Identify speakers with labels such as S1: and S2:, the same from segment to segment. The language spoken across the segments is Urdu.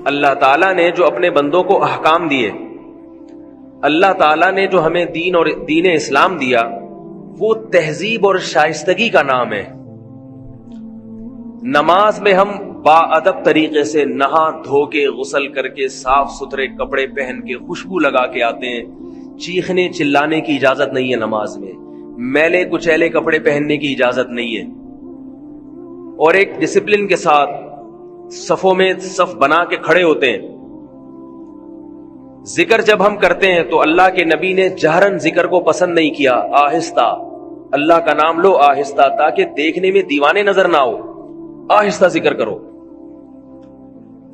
S1: اللہ تعالیٰ نے جو اپنے بندوں کو احکام دیے، اللہ تعالیٰ نے جو ہمیں دین اسلام دیا، وہ تہذیب اور شائستگی کا نام ہے۔ نماز میں ہم با ادب طریقے سے نہا دھو کے، غسل کر کے، صاف ستھرے کپڑے پہن کے، خوشبو لگا کے آتے ہیں۔ چیخنے چلانے کی اجازت نہیں ہے نماز میں، میلے کچیلے کپڑے پہننے کی اجازت نہیں ہے، اور ایک ڈسپلن کے ساتھ صفوں میں صف بنا کے کھڑے ہوتے ہیں۔ ذکر جب ہم کرتے ہیں تو اللہ کے نبی نے جہرن ذکر کو پسند نہیں کیا، آہستہ اللہ کا نام لو، آہستہ، تاکہ دیکھنے میں دیوانے نظر نہ ہو، آہستہ ذکر کرو۔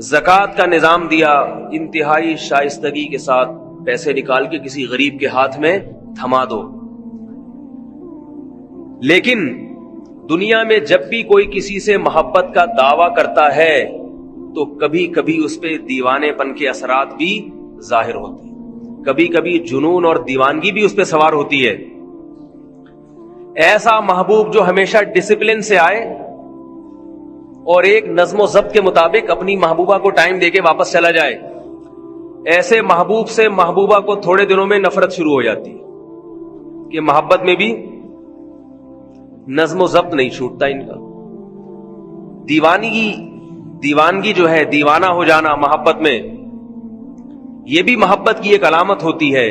S1: زکوٰۃ کا نظام دیا، انتہائی شائستگی کے ساتھ پیسے نکال کے کسی غریب کے ہاتھ میں تھما دو۔ لیکن دنیا میں جب بھی کوئی کسی سے محبت کا دعویٰ کرتا ہے تو کبھی کبھی اس پہ دیوانے پن کے اثرات بھی ظاہر ہوتے ہیں، کبھی کبھی جنون اور دیوانگی بھی اس پہ سوار ہوتی ہے۔ ایسا محبوب جو ہمیشہ ڈسپلن سے آئے اور ایک نظم و ضبط کے مطابق اپنی محبوبہ کو ٹائم دے کے واپس چلا جائے، ایسے محبوب سے محبوبہ کو تھوڑے دنوں میں نفرت شروع ہو جاتی ہے کہ محبت میں بھی نظم و ضبط نہیں چھوٹتا ان کا۔ دیوانگی جو ہے، دیوانہ ہو جانا محبت میں، یہ بھی محبت کی ایک علامت ہوتی ہے۔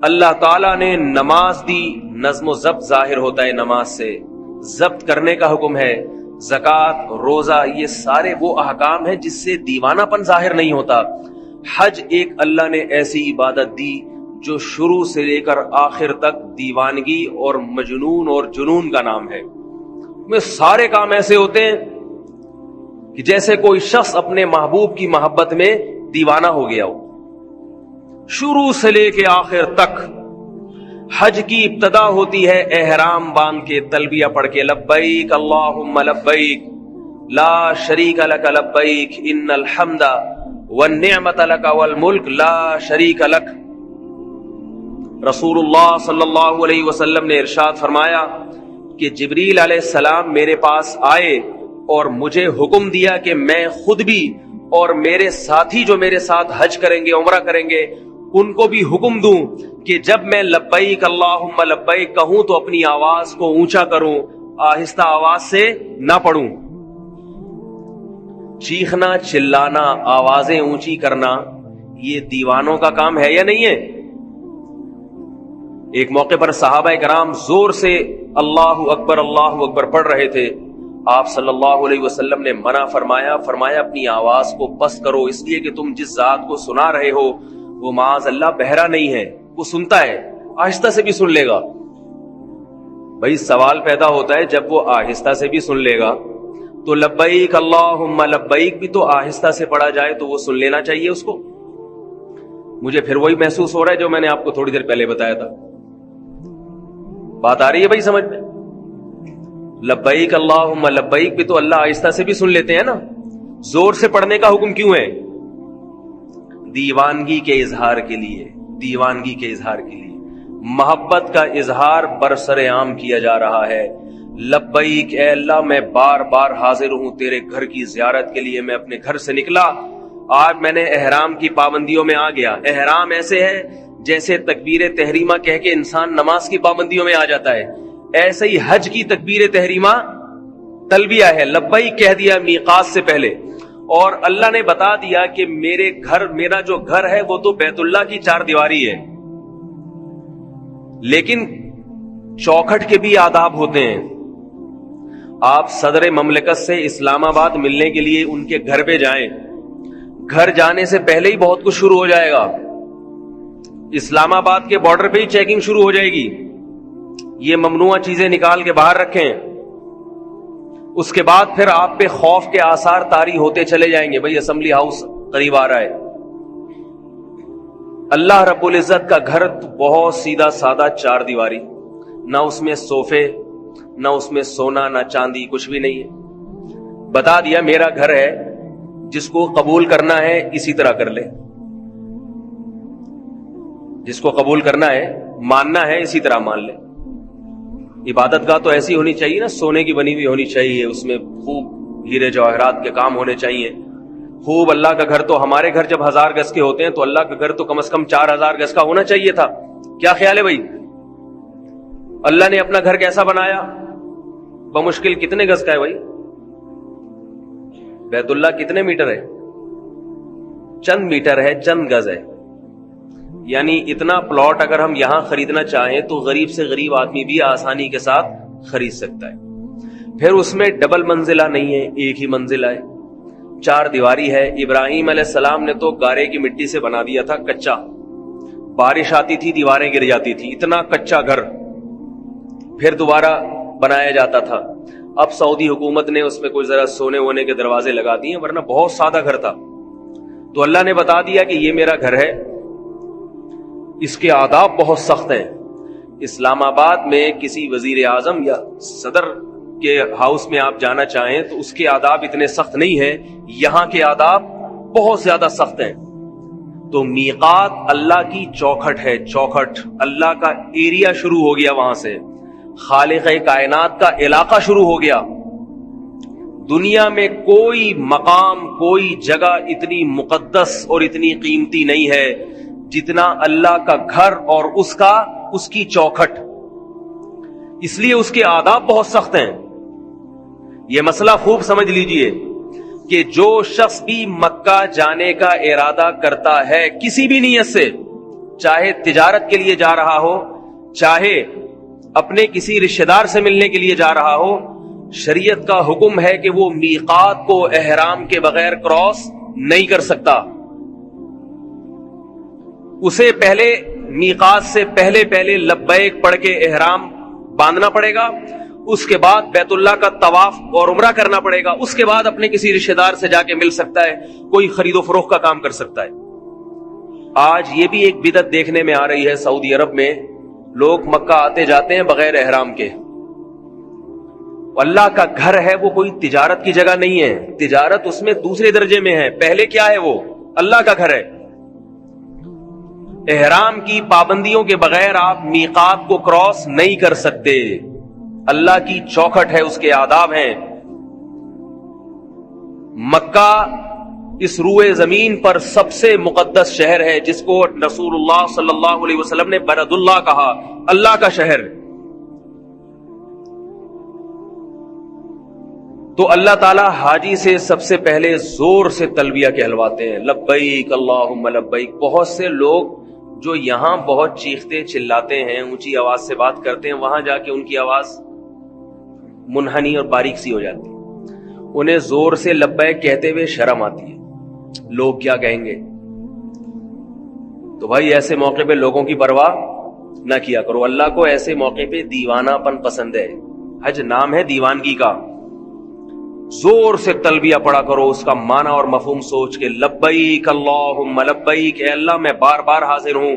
S1: اللہ تعالیٰ نے نماز دی، نظم و ضبط ظاہر ہوتا ہے نماز سے، ضبط کرنے کا حکم ہے۔ زکوٰۃ، روزہ، یہ سارے وہ احکام ہیں جس سے دیوانہ پن ظاہر نہیں ہوتا۔ حج ایک اللہ نے ایسی عبادت دی جو شروع سے لے کر آخر تک دیوانگی اور مجنون اور جنون کا نام ہے۔ میں سارے کام ایسے ہوتے ہیں کہ جیسے کوئی شخص اپنے محبوب کی محبت میں دیوانہ ہو گیا ہو، شروع سے لے کے آخر تک۔ حج کی ابتدا ہوتی ہے احرام باندھ کے، تلبیہ پڑھ کے، لبیک اللہم لبیک لا شریک لک لبیک ان الحمد والنعمت لک والملک لا شریک لک۔ رسول اللہ صلی اللہ علیہ وسلم نے ارشاد فرمایا کہ جبریل علیہ السلام میرے پاس آئے اور مجھے حکم دیا کہ میں خود بھی اور میرے ساتھی جو میرے ساتھ حج کریں گے، عمرہ کریں گے، ان کو بھی حکم دوں کہ جب میں لبیک اللہم لبیک کہوں تو اپنی آواز کو اونچا کروں، آہستہ آواز سے نہ پڑھوں۔ چیخنا، چلانا، آوازیں اونچی کرنا، یہ دیوانوں کا کام ہے یا نہیں ہے؟ ایک موقع پر صحابہ کرام زور سے اللہ اکبر پڑھ رہے تھے، آپ صلی اللہ علیہ وسلم نے منع فرمایا اپنی آواز کو پست کرو، اس لیے کہ تم جس ذات کو سنا رہے ہو وہ معاذ اللہ بہرا نہیں ہے، وہ سنتا ہے، آہستہ سے بھی سن لے گا۔ بھائی سوال پیدا ہوتا ہے، جب وہ آہستہ سے بھی سن لے گا تو لبیک اللہم لبیک بھی تو آہستہ سے پڑھا جائے تو وہ سن لینا چاہیے اس کو۔ مجھے پھر وہی محسوس ہو رہا ہے جو میں نے آپ کو تھوڑی دیر پہلے بتایا تھا۔ بات آ رہی ہے بھائی سمجھ میں؟ لبیک اللہم لبیک بھی تو اللہ آہستہ سے بھی سن لیتے ہیں نا، زور سے پڑھنے کا حکم کیوں ہے؟ دیوانگی کے اظہار کے لیے، دیوانگی کے اظہار کے لیے، محبت کا اظہار برسر عام کیا جا رہا ہے۔ لبیک اے اللہ، میں بار بار حاضر ہوں تیرے گھر کی زیارت کے لیے، میں اپنے گھر سے نکلا، آج میں نے احرام کی پابندیوں میں آ گیا۔ احرام ایسے ہے جیسے تکبیر تحریمہ کہہ کے انسان نماز کی پابندیوں میں آ جاتا ہے، ایسے ہی حج کی تکبیر تحریمہ تلبیہ ہے، لبیک کہہ دیا میقات سے پہلے، اور اللہ نے بتا دیا کہ میرا جو گھر ہے وہ تو بیت اللہ کی 4 دیواری ہے، لیکن چوکھٹ کے بھی آداب ہوتے ہیں۔ آپ صدر مملکت سے اسلام آباد ملنے کے لیے ان کے گھر پہ جائیں، گھر جانے سے پہلے ہی بہت کچھ شروع ہو جائے گا، اسلام آباد کے بارڈر پہ ہی چیکنگ شروع ہو جائے گی، یہ ممنوع چیزیں نکال کے باہر رکھیں۔ اس کے بعد پھر آپ پہ خوف کے آثار طاری ہوتے چلے جائیں گے، بھئی اسمبلی ہاؤس قریب آ رہا ہے۔ اللہ رب العزت کا گھر بہت سیدھا سادہ 4 دیواری، نہ اس میں صوفے، نہ اس میں سونا، نہ چاندی، کچھ بھی نہیں ہے۔ بتا دیا میرا گھر ہے، جس کو قبول کرنا ہے اسی طرح کر لے، جس کو قبول کرنا ہے، ماننا ہے، اسی طرح مان لے۔ عبادت گاہ تو ایسی ہونی چاہیے نا، سونے کی بنی ہوئی ہونی چاہیے، اس میں خوب ہیرے جواہرات کے کام ہونے چاہیے، خوب اللہ کا گھر تو ہمارے گھر جب 1000 گز کے ہوتے ہیں تو اللہ کا گھر تو کم از کم 4000 گز کا ہونا چاہیے تھا. کیا خیال ہے بھائی؟ اللہ نے اپنا گھر کیسا بنایا؟ بمشکل کتنے گز کا ہے بھائی؟ بیت اللہ کتنے میٹر ہے؟ چند میٹر ہے، چند گز ہے. یعنی اتنا پلاٹ اگر ہم یہاں خریدنا چاہیں تو غریب سے غریب آدمی بھی آسانی کے ساتھ خرید سکتا ہے. پھر اس میں ڈبل منزلہ نہیں ہے، ایک ہی منزلہ ہے، 4 دیواری ہے. ابراہیم علیہ السلام نے تو گارے کی مٹی سے بنا دیا تھا کچا، بارش آتی تھی دیواریں گر جاتی تھی، اتنا کچا گھر پھر دوبارہ بنایا جاتا تھا. اب سعودی حکومت نے اس میں کوئی ذرا سونے وونے کے دروازے لگا دیے، ورنہ بہت سادہ گھر تھا. تو اللہ نے بتا دیا کہ یہ میرا گھر ہے، اس کے آداب بہت سخت ہیں. اسلام آباد میں کسی وزیر اعظم یا صدر کے ہاؤس میں آپ جانا چاہیں تو اس کے آداب اتنے سخت نہیں ہیں، یہاں کے آداب بہت زیادہ سخت ہیں. تو میقات اللہ کی چوکھٹ ہے، چوکھٹ اللہ کا ایریا شروع ہو گیا، وہاں سے خالق کائنات کا علاقہ شروع ہو گیا. دنیا میں کوئی مقام، کوئی جگہ اتنی مقدس اور اتنی قیمتی نہیں ہے جتنا اللہ کا گھر اور اس کی چوکھٹ. اس لیے اس کے آداب بہت سخت ہیں. یہ مسئلہ خوب سمجھ لیجئے کہ جو شخص بھی مکہ جانے کا ارادہ کرتا ہے کسی بھی نیت سے، چاہے تجارت کے لیے جا رہا ہو، چاہے اپنے کسی رشتہ دار سے ملنے کے لیے جا رہا ہو، شریعت کا حکم ہے کہ وہ میقات کو احرام کے بغیر کراس نہیں کر سکتا. اسے پہلے میقات سے پہلے لبیک پڑھ کے احرام باندھنا پڑے گا، اس کے بعد بیت اللہ کا طواف اور عمرہ کرنا پڑے گا، اس کے بعد اپنے کسی رشتہ دار سے جا کے مل سکتا ہے، کوئی خرید و فروخت کا کام کر سکتا ہے. آج یہ بھی ایک بدعت دیکھنے میں آ رہی ہے سعودی عرب میں، لوگ مکہ آتے جاتے ہیں بغیر احرام کے. اللہ کا گھر ہے، وہ کوئی تجارت کی جگہ نہیں ہے، تجارت اس میں دوسرے درجے میں ہے. پہلے کیا ہے؟ وہ اللہ کا گھر ہے. احرام کی پابندیوں کے بغیر آپ میقات کو کراس نہیں کر سکتے. اللہ کی چوکھٹ ہے، اس کے آداب ہیں. مکہ اس روئے زمین پر سب سے مقدس شہر ہے، جس کو رسول اللہ صلی اللہ علیہ وسلم نے بلد اللہ کہا، اللہ کا شہر. تو اللہ تعالیٰ حاجی سے سب سے پہلے زور سے تلبیہ کہلواتے ہیں، لبیک اللہم لبیک. بہت سے لوگ جو یہاں بہت چیختے چلاتے ہیں، اونچی آواز سے بات کرتے ہیں، وہاں جا کے ان کی آواز منحنی اور باریک سی ہو جاتی ہے. انہیں زور سے لبیک کہتے ہوئے شرم آتی ہے، لوگ کیا کہیں گے. تو بھائی ایسے موقع پہ لوگوں کی پرواہ نہ کیا کرو. اللہ کو ایسے موقع پہ دیوانہ پن پسند ہے. حج نام ہے دیوانگی کا. زور سے تلبیہ پڑھا کرو، اس کا معنی اور مفہوم سوچ کے. لبیک اللہم لبیک، اے اللہ میں بار بار حاضر ہوں،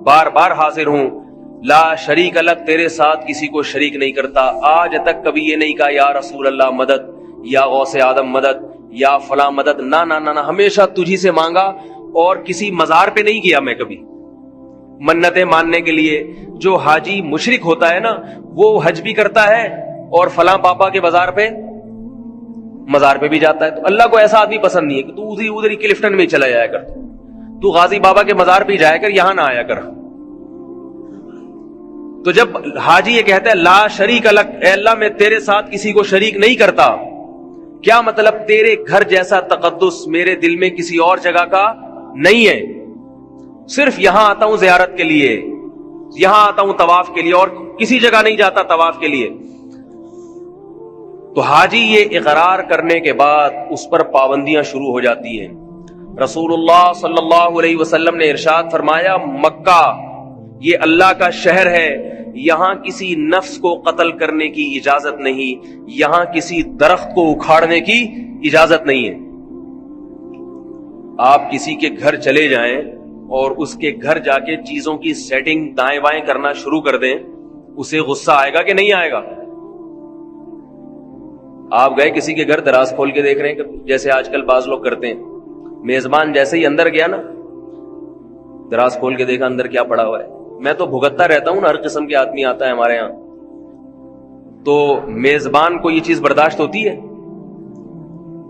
S1: بار بار حاضر ہوں. لا شریک لک، تیرے ساتھ کسی کو شریک نہیں کرتا. آج تک کبھی یہ نہیں کہا یا رسول اللہ مدد، یا غوث آدم مدد، یا فلاں مدد. نہ نہ نہ، ہمیشہ تجھی سے مانگا، اور کسی مزار پہ نہیں کیا میں کبھی منتیں ماننے کے لیے. جو حاجی مشرک ہوتا ہے نا، وہ حج بھی کرتا ہے اور فلاں پاپا کے مزار پہ بھی جاتا ہے. تو اللہ کو ایسا آدمی پسند نہیں ہے کہ تو ادھر ہی کلفٹن میں چلا جایا کر، تو غازی بابا کے مزار پہ جایا کر، یہاں نہ آیا کر. تو جب حاجی یہ کہتا ہے لا شریک لک، اے اللہ میں تیرے ساتھ کسی کو شریک نہیں کرتا، کیا مطلب؟ تیرے گھر جیسا تقدس میرے دل میں کسی اور جگہ کا نہیں ہے. صرف یہاں آتا ہوں زیارت کے لیے، یہاں آتا ہوں طواف کے لیے، اور کسی جگہ نہیں جاتا طواف کے لیے. تو حاجی یہ اقرار کرنے کے بعد اس پر پابندیاں شروع ہو جاتی ہیں. رسول اللہ صلی اللہ علیہ وسلم نے ارشاد فرمایا، مکہ یہ اللہ کا شہر ہے، یہاں کسی نفس کو قتل کرنے کی اجازت نہیں، یہاں کسی درخت کو اکھاڑنے کی اجازت نہیں ہے. آپ کسی کے گھر چلے جائیں اور اس کے گھر جا کے چیزوں کی سیٹنگ دائیں بائیں کرنا شروع کر دیں، اسے غصہ آئے گا کہ نہیں آئے گا؟ آپ گئے کسی کے گھر، دراز کھول کے دیکھ رہے ہیں کہ جیسے آج کل بعض لوگ کرتے ہیں، میزبان جیسے ہی اندر گیا نا، دراز کھول کے دیکھا اندر کیا پڑا ہوا ہے. میں تو بھگتتا رہتا ہوں نا، ہر قسم کے آدمی آتا ہے ہمارے ہاں، تو میزبان کو یہ چیز برداشت ہوتی ہے؟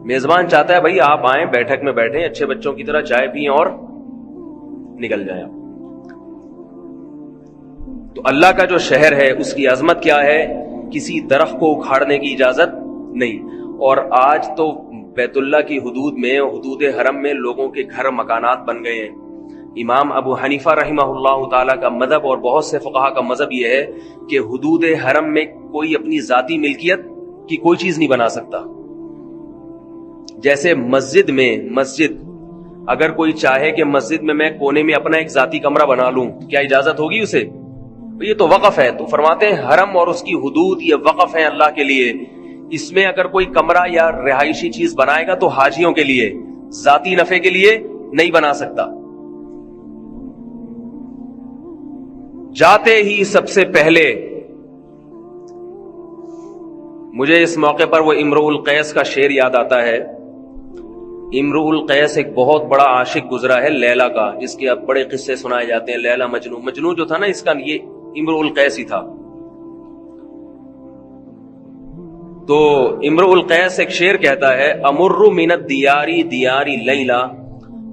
S1: میزبان چاہتا ہے بھائی آپ آئیں، بیٹھک میں بیٹھیں، اچھے بچوں کی طرح چائے پئیں اور نکل جائیں. تو اللہ کا جو شہر ہے اس کی عظمت کیا ہے؟ کسی درخت کو اکھاڑنے کی اجازت نہیں. اور آج تو بیت اللہ کی حدود میں، حدود حرم میں لوگوں کے گھر مکانات بن گئے ہیں. امام ابو حنیفہ رحمہ اللہ تعالیٰ کا مذہب اور بہت سے فقہا کا مذہب یہ ہے کہ حدود حرم میں کوئی اپنی ذاتی ملکیت کی کوئی چیز نہیں بنا سکتا. جیسے مسجد اگر کوئی چاہے کہ مسجد میں کونے میں اپنا ایک ذاتی کمرہ بنا لوں، کیا اجازت ہوگی اسے؟ یہ تو وقف ہے. تو فرماتے ہیں حرم اور اس کی حدود یہ وقف ہیں اللہ کے لیے. اس میں اگر کوئی کمرہ یا رہائشی چیز بنائے گا تو حاجیوں کے لیے، ذاتی نفع کے لیے نہیں بنا سکتا. جاتے ہی سب سے پہلے مجھے اس موقع پر وہ امرؤ القیس کا شعر یاد آتا ہے. امرؤ القیس ایک بہت بڑا عاشق گزرا ہے لیلا کا، جس کے اب بڑے قصے سنائے جاتے ہیں. لیلا مجنو جو تھا نا، اس کا یہ امرؤ القیس ہی تھا. تو امرؤ القیس ایک شعر کہتا ہے: امر من الدیار دیار لیلا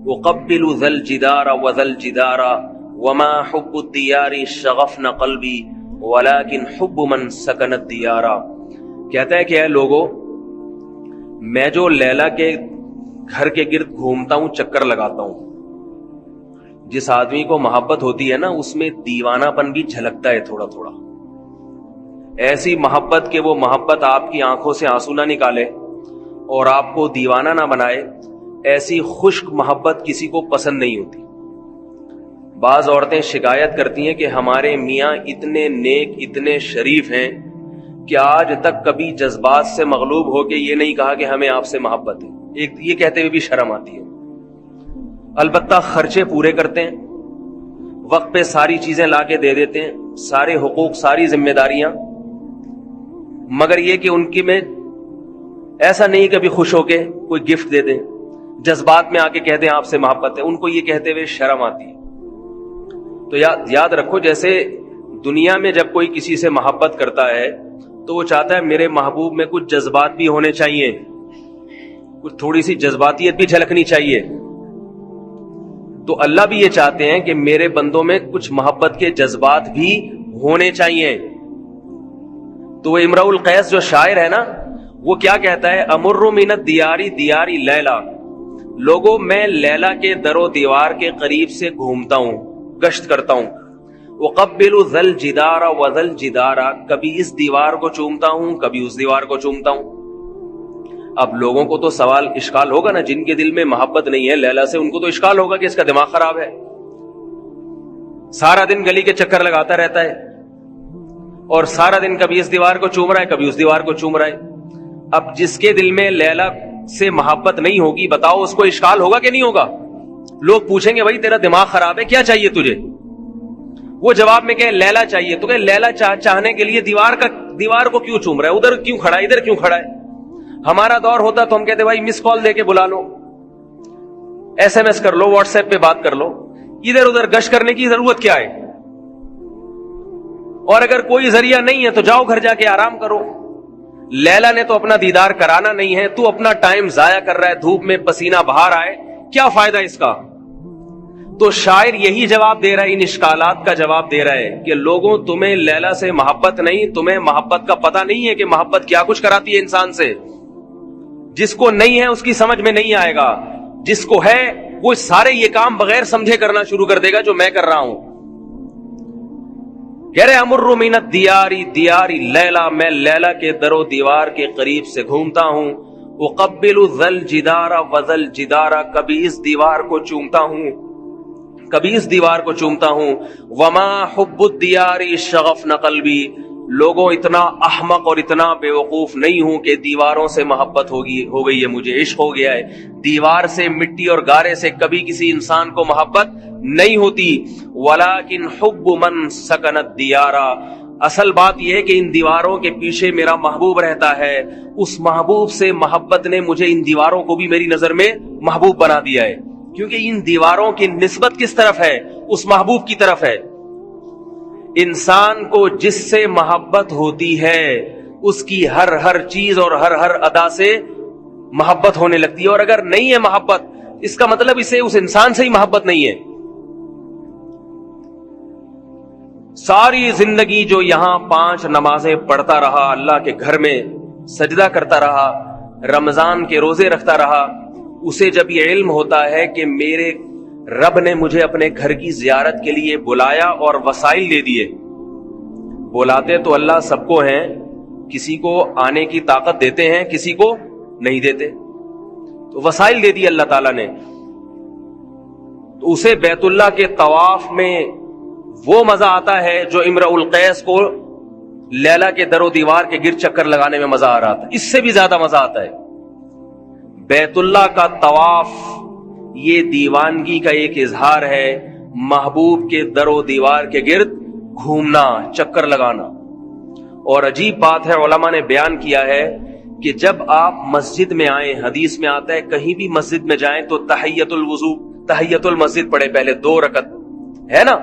S1: اقبل ذا الجدار وذا الجدار وما حب الدیار شغفن قلبی ولكن حب من سکن الدیار. کہتا ہے کہ اے لوگو، میں جو لیلا کے گھر کے گرد گھومتا ہوں، چکر لگاتا ہوں، جس آدمی کو محبت ہوتی ہے نا اس میں دیوانہ پن بھی جھلکتا ہے تھوڑا تھوڑا. ایسی محبت کہ وہ محبت آپ کی آنکھوں سے آنسو نہ نکالے اور آپ کو دیوانہ نہ بنائے، ایسی خشک محبت کسی کو پسند نہیں ہوتی. بعض عورتیں شکایت کرتی ہیں کہ ہمارے میاں اتنے نیک، اتنے شریف ہیں کہ آج تک کبھی جذبات سے مغلوب ہو کے یہ نہیں کہا کہ ہمیں آپ سے محبت ہے. یہ کہتے ہوئے بھی شرم آتی ہے. البتہ خرچے پورے کرتے ہیں، وقت پہ ساری چیزیں لا کے دے دیتے ہیں، سارے حقوق، ساری ذمہ داریاں، مگر یہ کہ ان کی میں ایسا نہیں کبھی خوش ہو کے کوئی گفٹ دے دیں، جذبات میں آ کے کہہ دیں آپ سے محبت ہے. ان کو یہ کہتے ہوئے شرم آتی ہے. تو یاد رکھو، جیسے دنیا میں جب کوئی کسی سے محبت کرتا ہے تو وہ چاہتا ہے میرے محبوب میں کچھ جذبات بھی ہونے چاہیے، کچھ تھوڑی سی جذباتیت بھی جھلکنی چاہیے. تو اللہ بھی یہ چاہتے ہیں کہ میرے بندوں میں کچھ محبت کے جذبات بھی ہونے چاہیے. تو وہ امرؤ القیس جو شاعر ہے نا، وہ کیا کہتا ہے؟ امر من الدیار دیار لیلا، لوگوں میں لیلا کے در و دیوار کے قریب سے گھومتا ہوں، گشت کرتا ہوں. وقبل ذا الجدار وذا الجدار، کبھی اس دیوار کو چومتا ہوں، کبھی اس دیوار کو چومتا ہوں. اب لوگوں کو تو سوال اشکال ہوگا نا، جن کے دل میں محبت نہیں ہے لیلا سے، ان کو تو اشکال ہوگا کہ اس کا دماغ خراب ہے، سارا دن گلی کے چکر لگاتا رہتا ہے اور سارا دن کبھی اس دیوار کو چوم رہا ہے، کبھی اس دیوار کو چوم رہا ہے. اب جس کے دل میں لیلا سے محبت نہیں ہوگی، بتاؤ اس کو اشکال ہوگا کہ نہیں ہوگا؟ لوگ پوچھیں گے بھائی تیرا دماغ خراب ہے، کیا چاہیے تجھے؟ وہ جواب میں کہ لیلا چاہیے. تو کہ لیلا چاہنے کے لیے دیوار کو کیوں چوم رہا ہے؟ ادھر کیوں کھڑا ہے، ادھر کیوں کھڑا ہے؟ ہمارا دور ہوتا تو ہم کہتے بھائی مس کال دے کے بلا لو، ایس ایم ایس کر لو، واٹس ایپ پہ بات کر لو، ادھر ادھر گشت کرنے کی ضرورت کیا ہے؟ اور اگر کوئی ذریعہ نہیں ہے تو جاؤ گھر جا کے آرام کرو. لیلا نے تو اپنا دیدار کرانا نہیں ہے، تو اپنا ٹائم ضائع کر رہا ہے، دھوپ میں پسینہ بہا رہا ہے، کیا فائدہ اس کا؟ تو شاعر یہی جواب دے رہا ہے، ان اشکالات کا جواب دے رہا ہے کہ لوگوں تمہیں لیلا سے محبت نہیں، تمہیں محبت کا پتہ نہیں ہے کہ محبت کیا کچھ کراتی ہے انسان سے. جس کو نہیں ہے اس کی سمجھ میں نہیں آئے گا، جس کو ہے وہ سارے یہ کام بغیر سمجھے کرنا شروع کر دے گا جو میں کر رہا ہوں. کہہ رہے امر من الدیار دیار لیلا، میں لیلا کے در و دیوار کے قریب سے گھومتا ہوں. اقبل ذا الجدار وذا الجدار، کبھی اس دیوار کو چومتا ہوں، کبھی اس دیوار کو چومتا ہوں. وما حب الدیار شغفن قلبی، لوگوں اتنا احمق اور اتنا بے وقوف نہیں ہوں کہ دیواروں سے محبت ہو گئی ہے، مجھے عشق ہو گیا ہے. دیوار سے، مٹی اور گارے سے کبھی کسی انسان کو محبت نہیں ہوتی. ولیکن حب من سکن الدیار، اصل بات یہ ہے کہ ان دیواروں کے پیچھے میرا محبوب رہتا ہے، اس محبوب سے محبت نے مجھے ان دیواروں کو بھی میری نظر میں محبوب بنا دیا ہے. کیونکہ ان دیواروں کی نسبت کس طرف ہے؟ اس محبوب کی طرف ہے. انسان کو جس سے محبت ہوتی ہے اس کی ہر چیز اور ہر ادا سے محبت ہونے لگتی ہے. اور اگر نہیں ہے محبت, اس کا مطلب اسے اس انسان سے ہی محبت نہیں ہے. ساری زندگی جو یہاں 5 نمازیں پڑھتا رہا, اللہ کے گھر میں سجدہ کرتا رہا, رمضان کے روزے رکھتا رہا, اسے جب یہ علم ہوتا ہے کہ میرے رب نے مجھے اپنے گھر کی زیارت کے لیے بلایا اور وسائل دے دیے. بلاتے تو اللہ سب کو ہیں, کسی کو آنے کی طاقت دیتے ہیں, کسی کو نہیں دیتے, تو وسائل دے دی اللہ تعالیٰ نے. تو اسے بیت اللہ کے طواف میں وہ مزہ آتا ہے جو امرؤ القیس کو لیلا کے در و دیوار کے گرد چکر لگانے میں مزہ آ رہا تھا. اس سے بھی زیادہ مزہ آتا ہے. بیت اللہ کا طواف یہ دیوانگی کا ایک اظہار ہے, محبوب کے در و دیوار کے گرد گھومنا, چکر لگانا. اور عجیب بات ہے, علماء نے بیان کیا ہے کہ جب آپ مسجد میں آئیں, حدیث میں آتا ہے کہیں بھی مسجد میں جائیں تو تحیت الوضو, تحیت المسجد پڑھے پہلے 2 رکعت, ہے نا.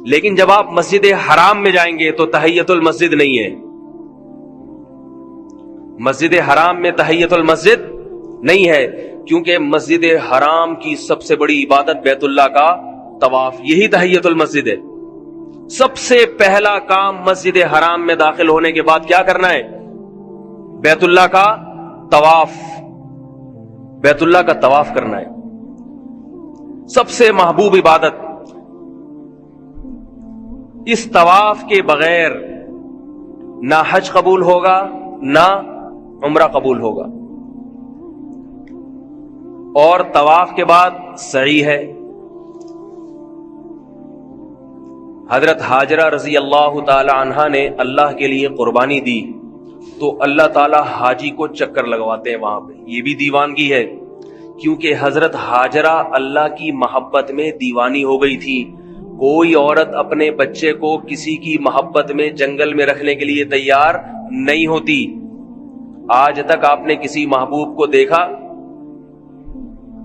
S1: لیکن جب آپ مسجد حرام میں جائیں گے تو تحیت المسجد نہیں ہے. مسجد حرام میں تحیت المسجد نہیں ہے, کیونکہ مسجد حرام کی سب سے بڑی عبادت بیت اللہ کا طواف, یہی تحیت المسجد ہے. سب سے پہلا کام مسجد حرام میں داخل ہونے کے بعد کیا کرنا ہے؟ بیت اللہ کا طواف, بیت اللہ کا طواف کرنا ہے. سب سے محبوب عبادت. اس طواف کے بغیر نہ حج قبول ہوگا نہ عمرہ قبول ہوگا. اور طواف کے بعد سعی ہے. حضرت ہاجرہ رضی اللہ تعالی عنہا نے اللہ کے لیے قربانی دی تو اللہ تعالی حاجی کو چکر لگواتے ہیں وہاں پہ. یہ بھی دیوانگی ہے, کیونکہ حضرت ہاجرہ اللہ کی محبت میں دیوانی ہو گئی تھی. کوئی عورت اپنے بچے کو کسی کی محبت میں جنگل میں رکھنے کے لیے تیار نہیں ہوتی. آج تک آپ نے کسی محبوب کو دیکھا؟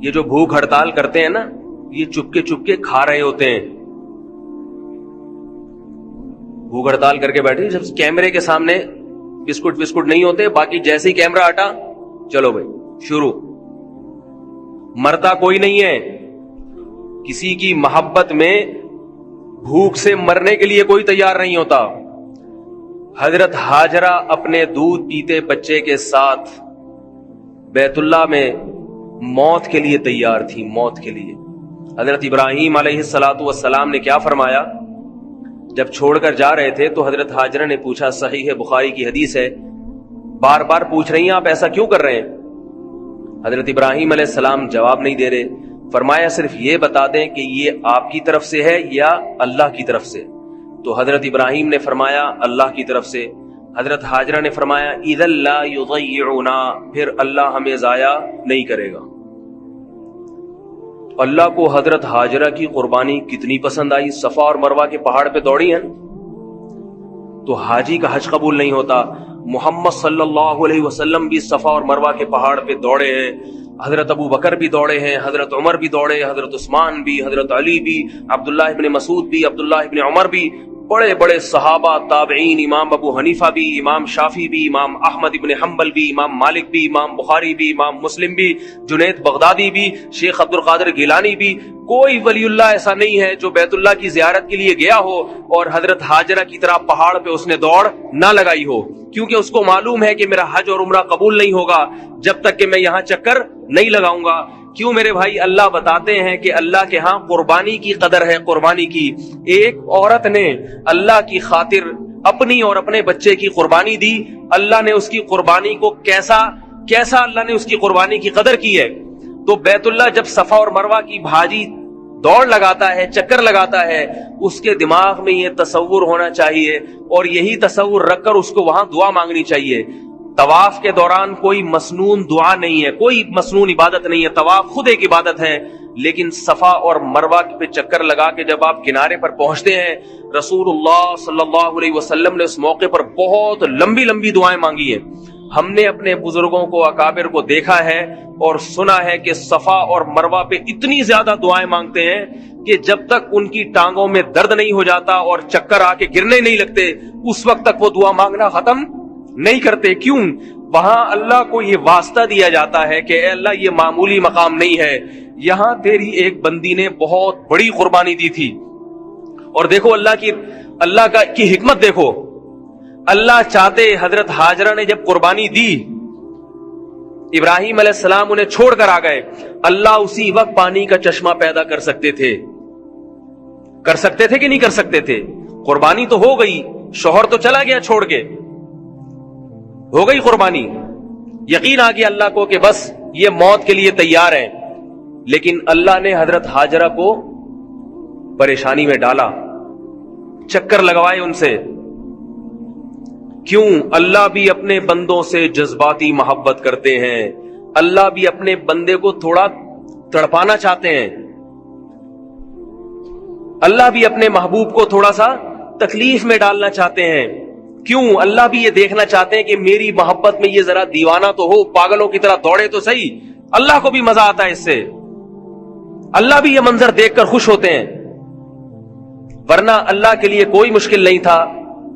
S1: یہ جو بھوک ہڑتال کرتے ہیں نا, یہ چپ کے کھا رہے ہوتے ہیں. بھوک ہڑتال کر کے بیٹھے, جب کیمرے کے سامنے بسکٹ نہیں ہوتے, باقی جیسے ہی کیمرہ ہٹا چلو بھائی شروع. مرتا کوئی نہیں ہے, کسی کی محبت میں بھوک سے مرنے کے لیے کوئی تیار نہیں ہوتا. حضرت ہاجرہ اپنے دودھ پیتے بچے کے ساتھ بیت اللہ میں موت کے لیے تیار تھی, موت کے لیے. حضرت ابراہیم علیہ السلام نے کیا فرمایا جب چھوڑ کر جا رہے تھے؟ تو حضرت ہاجرہ نے پوچھا, صحیح ہے بخاری کی حدیث ہے, بار بار پوچھ رہی ہیں آپ ایسا کیوں کر رہے ہیں؟ حضرت ابراہیم علیہ السلام جواب نہیں دے رہے. فرمایا صرف یہ بتا دیں کہ یہ آپ کی طرف سے ہے یا اللہ کی طرف سے. تو حضرت ابراہیم نے فرمایا اللہ کی طرف سے. حضرت ہاجرہ نے فرمایا اذا لا یضیعنا, پھر اللہ ہمیں ضائع نہیں کرے گا. اللہ کو حضرت ہاجرہ کی قربانی کتنی پسند آئی. صفا اور مروہ کے پہاڑ پہ دوڑی ہیں تو حاجی کا حج قبول نہیں ہوتا. محمد صلی اللہ علیہ وسلم بھی صفا اور مروہ کے پہاڑ پہ دوڑے ہیں, حضرت ابو بکر بھی دوڑے ہیں, حضرت عمر بھی دوڑے, حضرت عثمان بھی, حضرت علی بھی, عبداللہ ابن مسعود بھی, عبداللہ ابن عمر بھی, بڑے بڑے صحابہ, تابعین, امام ابو حنیفہ بھی, امام شافعی بھی, امام احمد ابن حنبل بھی, امام مالک بھی, امام بخاری بھی, امام مسلم بھی, جنید بغدادی بھی, شیخ عبد القادر گیلانی بھی. کوئی ولی اللہ ایسا نہیں ہے جو بیت اللہ کی زیارت کے لیے گیا ہو اور حضرت ہاجرہ کی طرح پہاڑ پہ اس نے دوڑ نہ لگائی ہو, کیونکہ اس کو معلوم ہے کہ میرا حج اور عمرہ قبول نہیں ہوگا جب تک کہ میں یہاں چکر نہیں لگاؤں گا. کیوں میرے بھائی؟ اللہ بتاتے ہیں کہ اللہ کے ہاں قربانی کی قدر ہے. قربانی کی, ایک عورت نے اللہ کی خاطر اپنی اور اپنے بچے کی قربانی دی, اللہ نے اس کی قربانی کو کیسا اللہ نے اس کی قربانی کی قدر کی ہے. تو بیت اللہ جب صفا اور مروہ کی بھاجی دوڑ لگاتا ہے, چکر لگاتا ہے, اس کے دماغ میں یہ تصور ہونا چاہیے اور یہی تصور رکھ کر اس کو وہاں دعا مانگنی چاہیے. طواف کے دوران کوئی مسنون دعا نہیں ہے, کوئی مسنون عبادت نہیں ہے. طواف خود ایک عبادت ہے, لیکن صفا اور مروہ پہ چکر لگا کے جب آپ کنارے پر پہنچتے ہیں, رسول اللہ صلی اللہ علیہ وسلم نے اس موقع پر بہت لمبی لمبی دعائیں مانگی ہیں. ہم نے اپنے بزرگوں کو, اکابر کو دیکھا ہے اور سنا ہے کہ صفا اور مروہ پہ اتنی زیادہ دعائیں مانگتے ہیں کہ جب تک ان کی ٹانگوں میں درد نہیں ہو جاتا اور چکر آ کے گرنے نہیں لگتے, اس وقت تک وہ دعا مانگنا ختم نہیں کرتے. کیوں؟ وہاں اللہ کو یہ واسطہ دیا جاتا ہے کہ اے اللہ یہ معمولی مقام نہیں ہے، یہاں تیری ایک بندی نے بہت بڑی قربانی دی تھی. اور دیکھو اللہ کی حکمت دیکھو. اللہ چاہتے حضرت ہاجرہ نے جب قربانی دی، ابراہیم علیہ السلام انہیں چھوڑ کر آ گئے، اللہ اسی وقت پانی کا چشمہ پیدا کر سکتے تھے کہ نہیں کر سکتے تھے؟ قربانی تو ہو گئی، شوہر تو چلا گیا چھوڑ کے، ہو گئی قربانی، یقین آ گیا اللہ کو کہ بس یہ موت کے لیے تیار ہے. لیکن اللہ نے حضرت ہاجرہ کو پریشانی میں ڈالا، چکر لگوائے ان سے. کیوں؟ اللہ بھی اپنے بندوں سے جذباتی محبت کرتے ہیں، اللہ بھی اپنے بندے کو تھوڑا تڑپانا چاہتے ہیں، اللہ بھی اپنے محبوب کو تھوڑا سا تکلیف میں ڈالنا چاہتے ہیں. کیوں؟ اللہ بھی یہ دیکھنا چاہتے ہیں کہ میری محبت میں یہ ذرا دیوانہ تو ہو، پاگلوں کی طرح دوڑے تو صحیح. اللہ کو بھی مزہ آتا ہے اس سے، اللہ بھی یہ منظر دیکھ کر خوش ہوتے ہیں. ورنہ اللہ کے لیے کوئی مشکل نہیں تھا.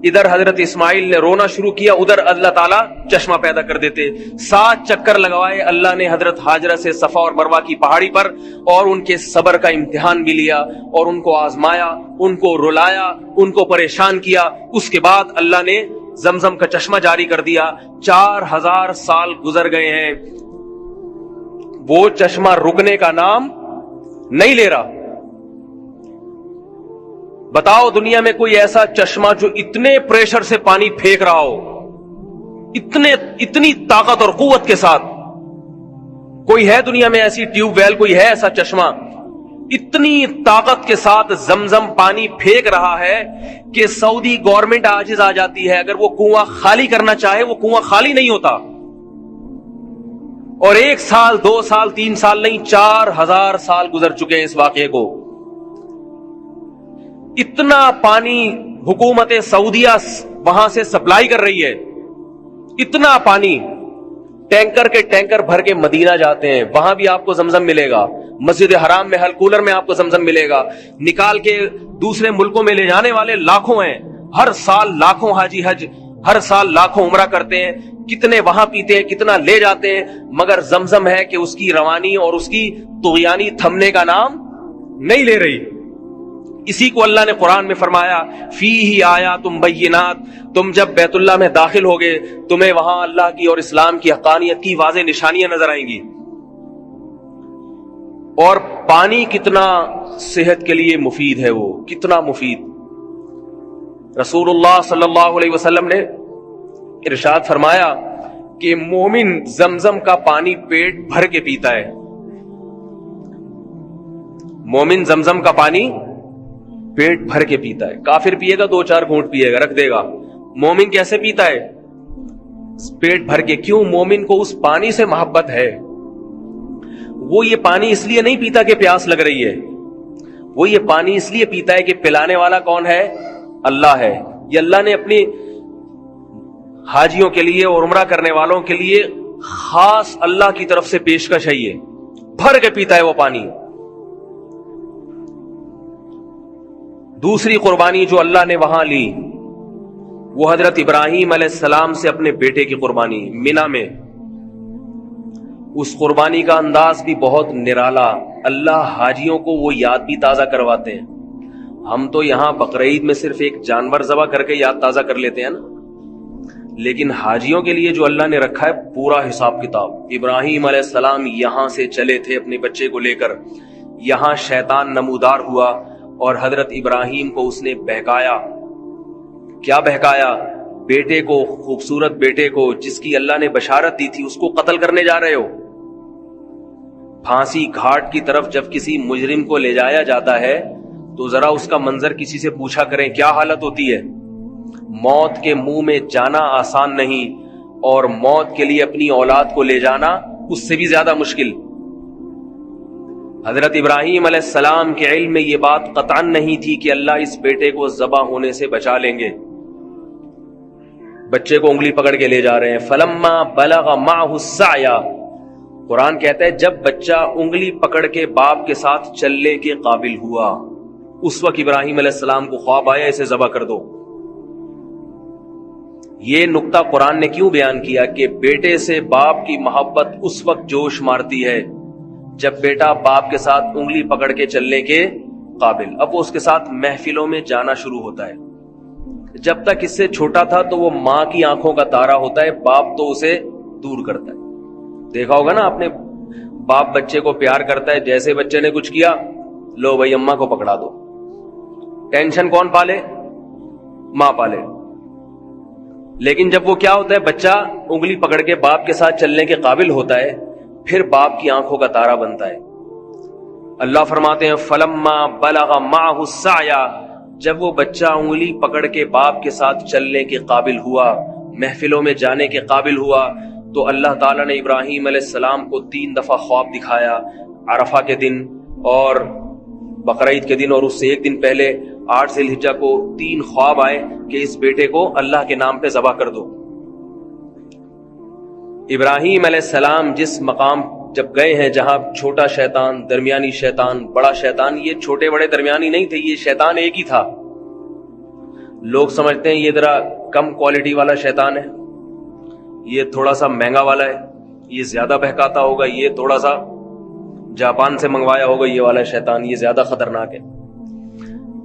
S1: ادھر حضرت اسماعیل نے رونا شروع کیا، ادھر اللہ تعالیٰ چشمہ پیدا کر دیتے. 7 چکر لگوائے اللہ نے حضرت ہاجرہ سے صفا اور مروہ کی پہاڑی پر، اور ان کے صبر کا امتحان بھی لیا اور ان کو آزمایا، ان کو رلایا، ان کو پریشان کیا. اس کے بعد اللہ نے زمزم کا چشمہ جاری کر دیا. 4000 سال گزر گئے ہیں، وہ چشمہ رکنے کا نام نہیں لے رہا. بتاؤ دنیا میں کوئی ایسا چشمہ جو اتنے پریشر سے پانی پھینک رہا ہو، اتنی طاقت اور قوت کے ساتھ؟ کوئی ہے دنیا میں ایسی ٹیوب ویل، کوئی ہے ایسا چشمہ اتنی طاقت کے ساتھ زمزم پانی پھینک رہا ہے کہ سعودی گورنمنٹ عاجز آ جاتی ہے؟ اگر وہ کنواں خالی کرنا چاہے وہ کنواں خالی نہیں ہوتا. اور 1 سال 2 سال 3 سال نہیں، 4000 سال گزر چکے ہیں اس واقعے کو. اتنا پانی حکومت سعودیہ وہاں سے سپلائی کر رہی ہے، اتنا پانی ٹینکر کے ٹینکر بھر کے مدینہ جاتے ہیں، وہاں بھی آپ کو زمزم ملے گا. مسجد حرام میں ہل کولر میں آپ کو زمزم ملے گا. نکال کے دوسرے ملکوں میں لے جانے والے لاکھوں ہیں، ہر سال لاکھوں حاجی حج، ہر سال لاکھوں عمرہ کرتے ہیں. کتنے وہاں پیتے ہیں، کتنا لے جاتے ہیں، مگر زمزم ہے کہ اس کی روانی اور اس کی طغیانی تھمنے کا نام نہیں لے رہی. اسی کو اللہ نے قرآن میں فرمایا فیہ آیات بینات، تم جب بیت اللہ میں داخل ہوگے تمہیں وہاں اللہ کی اور اسلام کی حقانیت کی واضح نشانیاں نظر آئیں گی. اور پانی کتنا صحت کے لیے مفید ہے، وہ کتنا مفید. رسول اللہ صلی اللہ علیہ وسلم نے ارشاد فرمایا کہ مومن زمزم کا پانی پیٹ بھر کے پیتا ہے. مومن زمزم کا پانی پیٹ بھر کے پیتا ہے. کافر پیے گا 2-4 گھونٹ پیے گا، رکھ دے گا. مومن کیسے پیتا ہے؟ پیٹ بھر کے. کیوں؟ مومن کو اس پانی سے محبت ہے. وہ یہ پانی اس لیے نہیں پیتا کہ پیاس لگ رہی ہے، وہ یہ پانی اس لیے پیتا ہے کہ پلانے والا کون ہے؟ اللہ ہے. یہ اللہ نے اپنی حاجیوں کے لیے اور عمرہ کرنے والوں کے لیے خاص اللہ کی طرف سے پیشکش ہے. یہ بھر کے پیتا ہے وہ پانی. دوسری قربانی جو اللہ نے وہاں لی وہ حضرت ابراہیم علیہ السلام سے اپنے بیٹے کی قربانی مینا میں. اس قربانی کا انداز بھی بہت نرالا. اللہ حاجیوں کو وہ یاد بھی تازہ کرواتے ہیں. ہم تو یہاں بقرعید میں صرف ایک جانور ذبح کر کے یاد تازہ کر لیتے ہیں نا، لیکن حاجیوں کے لیے جو اللہ نے رکھا ہے پورا حساب کتاب. ابراہیم علیہ السلام یہاں سے چلے تھے اپنے بچے کو لے کر، یہاں شیطان نمودار ہوا اور حضرت ابراہیم کو اس نے بہکایا. کیا بہکایا؟ بیٹے کو، خوبصورت بیٹے کو جس کی اللہ نے بشارت دی تھی، اس کو قتل کرنے جا رہے ہو. پھانسی گھاٹ کی طرف جب کسی مجرم کو لے جایا جاتا ہے تو ذرا اس کا منظر کسی سے پوچھا کریں کیا حالت ہوتی ہے. موت کے منہ میں جانا آسان نہیں، اور موت کے لیے اپنی اولاد کو لے جانا اس سے بھی زیادہ مشکل. حضرت ابراہیم علیہ السلام کے علم میں یہ بات قطعاً نہیں تھی کہ اللہ اس بیٹے کو ذبح ہونے سے بچا لیں گے. بچے کو انگلی پکڑ کے لے جا رہے ہیں. فلما بلغ معه السعی، قرآن کہتا ہے جب بچہ انگلی پکڑ کے باپ کے ساتھ چلنے کے قابل ہوا، اس وقت ابراہیم علیہ السلام کو خواب آیا اسے ذبح کر دو. یہ نقطہ قرآن نے کیوں بیان کیا کہ بیٹے سے باپ کی محبت اس وقت جوش مارتی ہے جب بیٹا باپ کے ساتھ انگلی پکڑ کے چلنے کے قابل، اب وہ اس کے ساتھ محفلوں میں جانا شروع ہوتا ہے۔ جب تک اس سے چھوٹا تھا تو وہ ماں کی آنکھوں کا تارا ہوتا ہے، باپ تو اسے دور کرتا ہے۔ دیکھا ہوگا نا آپ نے، باپ بچے کو پیار کرتا ہے، جیسے بچے نے کچھ کیا، لو بھائی اماں کو پکڑا دو۔ ٹینشن کون پالے؟ ماں پالے۔ لیکن جب وہ کیا ہوتا ہے، بچہ انگلی پکڑ کے باپ کے ساتھ چلنے کے قابل ہوتا ہے، پھر باپ کی آنکھوں کا تارا بنتا ہے۔ اللہ فرماتے ہیں فلما بلغ معه السعی، جب وہ بچہ انگلی پکڑ کے باپ کے ساتھ چلنے کے قابل ہوا، محفلوں میں جانے کے قابل ہوا، تو اللہ تعالیٰ نے ابراہیم علیہ السلام کو 3 دفعہ خواب دکھایا، عرفہ کے دن اور بقرعید کے دن، اور اس سے ایک دن پہلے 8 ذی الحجہ کو 3 خواب آئے کہ اس بیٹے کو اللہ کے نام پہ ذبح کر دو۔ ابراہیم علیہ السلام جس مقام جب گئے ہیں جہاں چھوٹا شیطان، درمیانی شیطان، بڑا شیطان، یہ چھوٹے بڑے درمیانی نہیں تھے، یہ شیطان ایک ہی تھا۔ لوگ سمجھتے ہیں یہ ذرا کم کوالٹی والا شیطان ہے، یہ تھوڑا سا مہنگا والا ہے، یہ زیادہ بہکاتا ہوگا، یہ تھوڑا سا جاپان سے منگوایا ہوگا یہ والا شیطان، یہ زیادہ خطرناک ہے۔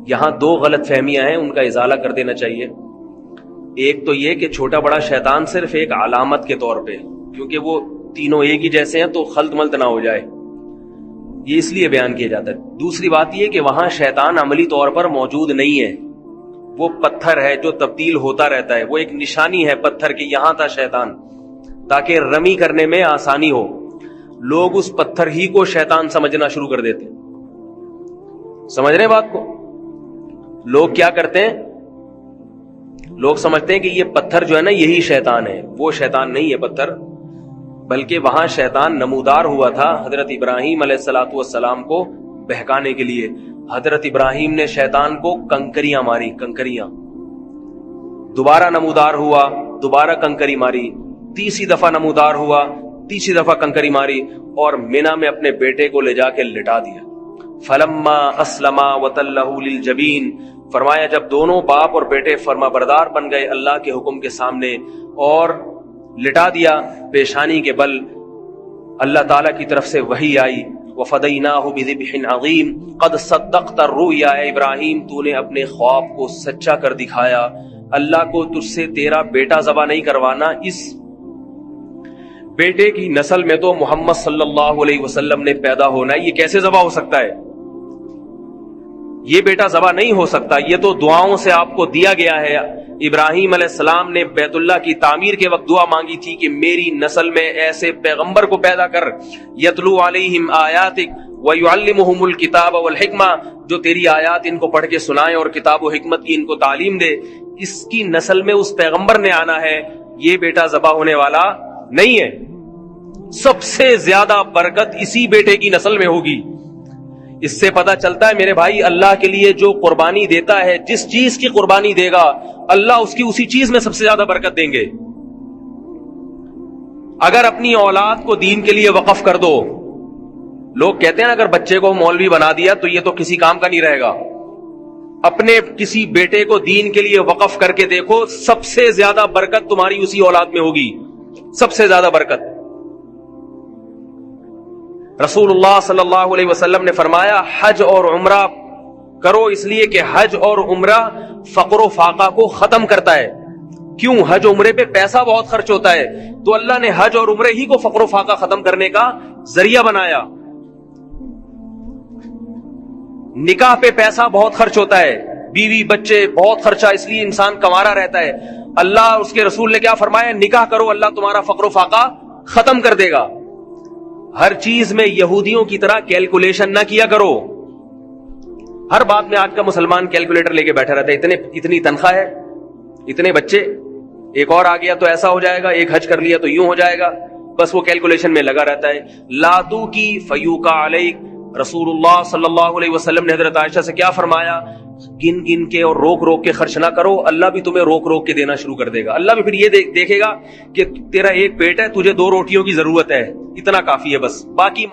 S1: یہاں 2 غلط فہمیاں ہیں، ان کا ازالہ کر دینا چاہیے۔ ایک تو یہ کہ چھوٹا بڑا شیطان صرف ایک علامت کے طور پہ، کیونکہ وہ تینوں ایک ہی جیسے ہیں تو خلط ملط نہ ہو جائے، یہ اس لیے بیان کیا جاتا ہے۔ دوسری بات یہ کہ وہاں شیطان عملی طور پر موجود نہیں ہے، وہ پتھر ہے جو تبدیل ہوتا رہتا ہے، وہ ایک نشانی ہے پتھر کی، یہاں تھا شیطان، تاکہ رمی کرنے میں آسانی ہو۔ لوگ اس پتھر ہی کو شیطان سمجھنا شروع کر دیتے، سمجھ رہے بات کو؟ لوگ کیا کرتے ہیں، لوگ سمجھتے ہیں کہ یہ پتھر جو ہے نا یہی شیطان ہے، وہ شیطان نہیں ہے پتھر، بلکہ وہاں شیطان نمودار ہوا تھا حضرت ابراہیم علیہ السلام کو بہکانے کے لیے۔ حضرت ابراہیم نے شیطان کو کنکریاں ماری، کنکریاں، دوبارہ نمودار ہوا، دوبارہ کنکری ماری، تیسری دفعہ نمودار ہوا، تیسری دفعہ کنکری ماری، اور مینا میں اپنے بیٹے کو لے جا کے لٹا دیا۔ فلما اسلما وتلہ للجبین، فرمایا جب دونوں باپ اور بیٹے فرما بردار بن گئے اللہ کے حکم کے سامنے اور لٹا دیا پیشانی کے بل، اللہ تعالیٰ کی طرف سے وحی آئی، وَفَدَيْنَاهُ بِذِبْحٍ عَظِيمٍ قَدْ صَدَّقْتَ الرُّؤْيَا، اے ابراہیم تو نے اپنے خواب کو سچا کر دکھایا، اللہ کو تجھ سے تیرا بیٹا ذبح نہیں کروانا۔ اس بیٹے کی نسل میں تو محمد صلی اللہ علیہ وسلم نے پیدا ہونا ہے، یہ کیسے ذبح ہو سکتا ہے؟ یہ بیٹا ذبح نہیں ہو سکتا، یہ تو دعاؤں سے آپ کو دیا گیا ہے۔ ابراہیم علیہ السلام نے بیت اللہ کی تعمیر کے وقت دعا مانگی تھی کہ میری نسل میں ایسے پیغمبر کو پیدا کر، یتلو علیہم آیاتک ویعلمہم الکتاب والحکمہ، جو تیری آیات ان کو پڑھ کے سنائے اور کتاب و حکمت کی ان کو تعلیم دے۔ اس کی نسل میں اس پیغمبر نے آنا ہے، یہ بیٹا ذبح ہونے والا نہیں ہے۔ سب سے زیادہ برکت اسی بیٹے کی نسل میں ہوگی۔ اس سے پتہ چلتا ہے میرے بھائی، اللہ کے لیے جو قربانی دیتا ہے، جس چیز کی قربانی دے گا اللہ اس کی اسی چیز میں سب سے زیادہ برکت دیں گے۔ اگر اپنی اولاد کو دین کے لیے وقف کر دو، لوگ کہتے ہیں اگر بچے کو مولوی بنا دیا تو یہ تو کسی کام کا نہیں رہے گا، اپنے کسی بیٹے کو دین کے لیے وقف کر کے دیکھو، سب سے زیادہ برکت تمہاری اسی اولاد میں ہوگی، سب سے زیادہ برکت۔ رسول اللہ صلی اللہ علیہ وسلم نے فرمایا حج اور عمرہ کرو، اس لیے کہ حج اور عمرہ فقر و فاقہ کو ختم کرتا ہے۔ کیوں؟ حج عمرے پہ پیسہ بہت خرچ ہوتا ہے، تو اللہ نے حج اور عمرے ہی کو فقر و فاقہ ختم کرنے کا ذریعہ بنایا۔ نکاح پہ پیسہ بہت خرچ ہوتا ہے، بیوی بچے بہت خرچہ، اس لیے انسان کمارا رہتا ہے۔ اللہ اس کے رسول نے کیا فرمایا؟ نکاح کرو، اللہ تمہارا فقر و فاقہ ختم کر دے گا۔ ہر چیز میں یہودیوں کی طرح کیلکولیشن نہ کیا کرو۔ ہر بات میں آج کا مسلمان کیلکولیٹر لے کے بیٹھا رہتا ہے، اتنی تنخواہ ہے، اتنے بچے، ایک اور آ گیا تو ایسا ہو جائے گا، ایک حج کر لیا تو یوں ہو جائے گا، بس وہ کیلکولیشن میں لگا رہتا ہے۔ لاتو کی فیوکا علیک، رسول اللہ صلی اللہ علیہ وسلم نے حضرت عائشہ سے کیا فرمایا؟ گن گن کے اور روک روک کے خرچ نہ کرو، اللہ بھی تمہیں روک روک کے دینا شروع کر دے گا۔ اللہ بھی پھر یہ دیکھے گا کہ تیرا ایک پیٹ ہے، تجھے 2 روٹیوں کی ضرورت ہے، اتنا کافی ہے بس، باقی